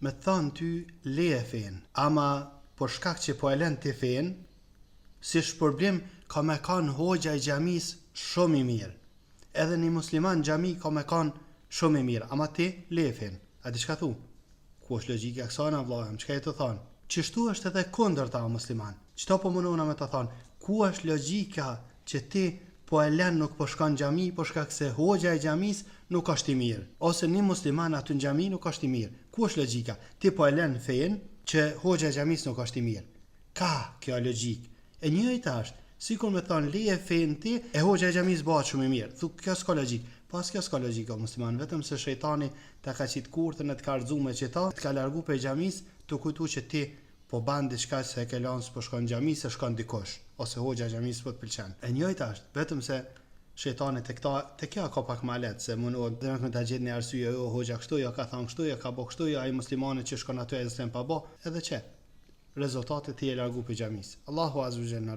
me të thënë ty leje fen, ama për shkak që po e lën ti fen, si shpërblim ka me kanë hoxha i xhamis shumë i mirë. Edhe një musliman xhami ka me kanë shumë i mirë, ama ti leje fen. A di çka thu? Ku është logjika kësaj vëllai? Çka e të thon? Qështu është edhe kundërta o musliman. Çto po mundona me të thon? Ku është logjika që ti po e lën nuk po shkon xhami për shkak se hoxha i xhamis nuk është i mirë, ose një musliman aty në xhami nuk është i mirë. Ku është logjika? Ti po e lën fen që hoxha i xhamis nuk është i mirë. Ka kjo logjik. E njëjta është, sikur me thon leje fen ti e hoxha i xhamis bëhet shumë i mirë. Thu kjo s'ka logjik. Pas kjo s'ka logjik o musliman, vetëm se shejtani ta ka qit kurtën e të ka rrxuar me qita, të ka largu prej xhamis, të kujtu që ti po ban diçka se e ke lënë s'po shkon xhami, se shkon dikush, ose hoxha i xhamis po të pëlqen. E njëjta është, vetëm se shejtani te kjo ka pak më lehtë, se mundohet dhe me ta gjetë një arsye, jo hoxha kështu, jo ka thënë kështu, jo ka bë kështu, jo ai muslimani që shkon aty ai s'e pa bë, edhe çe. Rezultati ti e largu prej xhamis. Allahu azza wa jalla